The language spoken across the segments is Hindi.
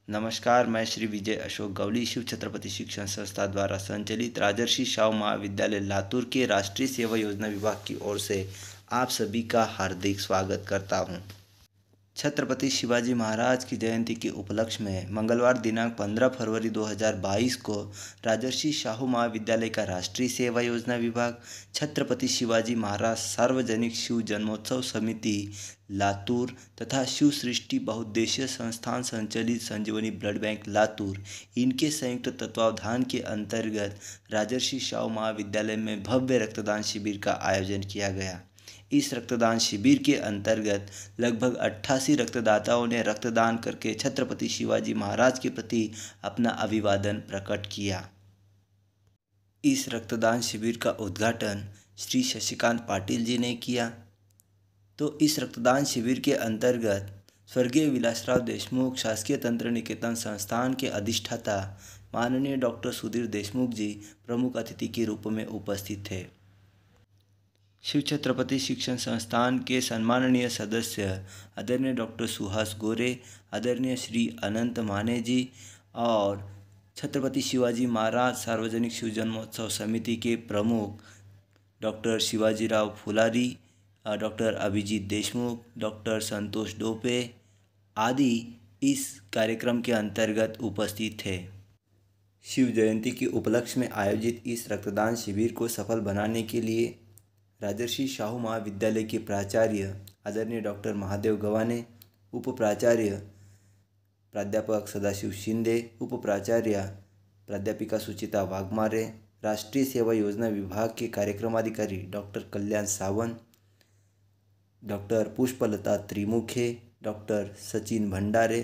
नमस्कार, मैं श्री विजय अशोक गवली शिव छत्रपति शिक्षण संस्था द्वारा संचालित राजर्षि शाहू महाविद्यालय लातूर के राष्ट्रीय सेवा योजना विभाग की ओर से आप सभी का हार्दिक स्वागत करता हूं। छत्रपति शिवाजी महाराज की जयंती के उपलक्ष्य में मंगलवार दिनांक 15 फरवरी 2022 को राजर्षि शाहू महाविद्यालय का राष्ट्रीय सेवा योजना विभाग, छत्रपति शिवाजी महाराज सार्वजनिक शिव जन्मोत्सव समिति लातूर तथा शिव सृष्टि बहुउद्देशीय संस्थान संचालित संजीवनी ब्लड बैंक लातूर, इनके संयुक्त तत्वावधान के अंतर्गत राजर्षि शाहू महाविद्यालय में भव्य रक्तदान शिविर का आयोजन किया गया। इस रक्तदान शिविर के अंतर्गत लगभग 88 रक्तदाताओं ने रक्तदान करके छत्रपति शिवाजी महाराज के प्रति अपना अभिवादन प्रकट किया। इस रक्तदान शिविर का उद्घाटन श्री शशिकांत पाटिल जी ने किया। तो इस रक्तदान शिविर के अंतर्गत स्वर्गीय विलासराव देशमुख शासकीय तंत्र निकेतन संस्थान के अधिष्ठाता माननीय डॉक्टर सुधीर देशमुख जी प्रमुख अतिथि के रूप में उपस्थित थे। शिव छत्रपति शिक्षण संस्थान के सम्माननीय सदस्य आदरणीय डॉक्टर सुहास गोरे, आदरणीय श्री अनंत माने जी और छत्रपति शिवाजी महाराज सार्वजनिक शिव जन्मोत्सव समिति के प्रमुख doctor Shivajirao Phulari, doctor Abhijit Deshmukh, doctor Santosh Dope आदि इस कार्यक्रम के अंतर्गत उपस्थित थे। शिव जयंती के उपलक्ष्य में आयोजित इस रक्तदान शिविर को सफल बनाने के लिए राजर्षि शाहू महाविद्यालय के प्राचार्य आदरणीय डॉक्टर महादेव गवाने, उप प्राचार्य प्राध्यापक सदाशिव शिंदे, उप प्राचार्य प्राध्यापिका सुचिता वाघमारे, राष्ट्रीय सेवा योजना विभाग के कार्यक्रमाधिकारी डॉक्टर कल्याण सावंत, डॉक्टर पुष्पलता त्रिमुखे, डॉक्टर सचिन भंडारे,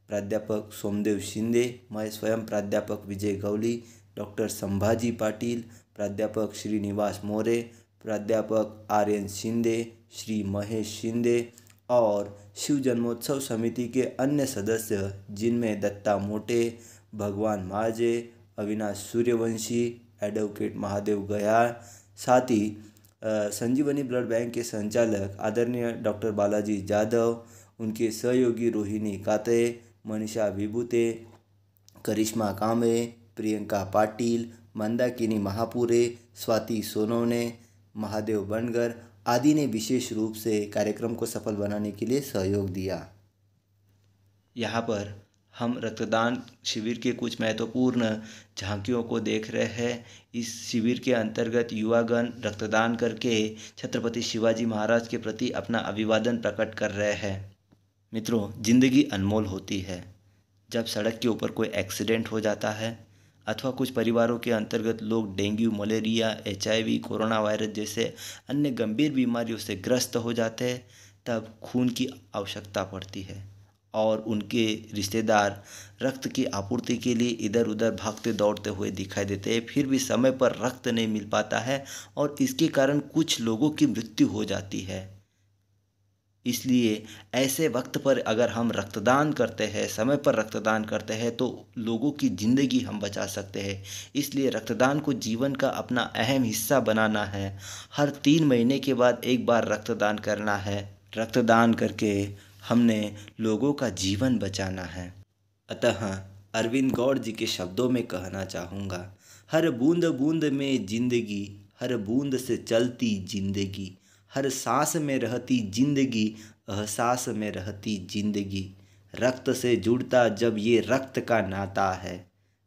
प्राध्यापक सोमदेव शिंदे, मैं स्वयं प्राध्यापक विजय गवली, डॉक्टर संभाजी पाटिल, प्राध्यापक श्रीनिवास मोरे, प्राध्यापक आर्यन शिंदे, श्री महेश शिंदे और शिव जन्मोत्सव समिति के अन्य सदस्य जिनमें दत्ता मोटे, भगवान माजे, अविनाश सूर्यवंशी, एडवोकेट महादेव गयार, साथ ही संजीवनी ब्लड बैंक के संचालक आदरणीय डॉक्टर बालाजी जाधव, उनके सहयोगी रोहिणी काते, मनीषा विभूते, करिश्मा कांबे, प्रियंका पाटिल, मंदाकिनी महापुरे, स्वाति सोनोने, महादेव बनगर आदि ने विशेष रूप से कार्यक्रम को सफल बनाने के लिए सहयोग दिया। यहाँ पर हम रक्तदान शिविर के कुछ महत्वपूर्ण झांकियों को देख रहे हैं। इस शिविर के अंतर्गत युवागण रक्तदान करके छत्रपति शिवाजी महाराज के प्रति अपना अभिवादन प्रकट कर रहे हैं। मित्रों, जिंदगी अनमोल होती है। जब सड़क के ऊपर कोई एक्सीडेंट हो जाता है अथवा कुछ परिवारों के अंतर्गत लोग dengue, malaria, HIV, corona virus जैसे अन्य गंभीर बीमारियों से ग्रस्त हो जाते हैं, तब खून की आवश्यकता पड़ती है और उनके रिश्तेदार रक्त की आपूर्ति के लिए इधर उधर भागते दौड़ते हुए दिखाई देते हैं। फिर भी समय पर रक्त नहीं मिल पाता है और इसके कारण कुछ लोगों की मृत्यु हो जाती है। इसलिए ऐसे वक्त पर अगर हम रक्तदान करते हैं, समय पर रक्तदान करते हैं, तो लोगों की ज़िंदगी हम बचा सकते हैं। इसलिए रक्तदान को जीवन का अपना अहम हिस्सा बनाना है। हर 3 महीने के बाद एक बार रक्तदान करना है। रक्तदान करके हमने लोगों का जीवन बचाना है। अतः अरविंद गौड़ जी के शब्दों में कहना चाहूँगा, हर बूंद बूंद में जिंदगी, हर बूंद से चलती जिंदगी, हर सांस में रहती जिंदगी, एहसास में रहती जिंदगी। रक्त से जुड़ता जब ये रक्त का नाता है,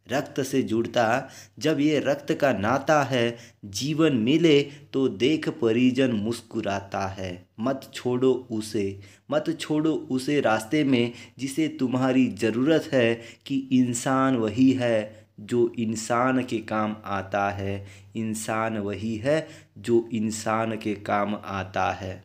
रक्त से जुड़ता जब ये रक्त का नाता है, जीवन मिले तो देख परिजन मुस्कुराता है। मत छोड़ो उसे, मत छोड़ो उसे रास्ते में जिसे तुम्हारी ज़रूरत है, कि इंसान वही है जो इंसान के काम आता है, इंसान वही है जो इंसान के काम आता है।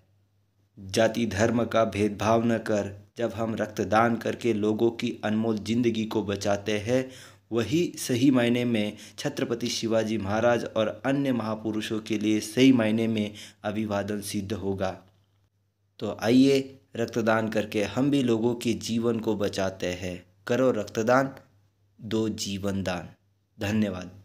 जाति धर्म का भेदभाव न कर, जब हम रक्तदान करके लोगों की अनमोल जिंदगी को बचाते हैं, वही सही मायने में छत्रपति शिवाजी महाराज और अन्य महापुरुषों के लिए सही मायने में अभिवादन सिद्ध होगा। तो आइए रक्तदान करके हम भी लोगों के जीवन को बचाते हैं। करो रक्तदान, दो जीवन दान। धन्यवाद।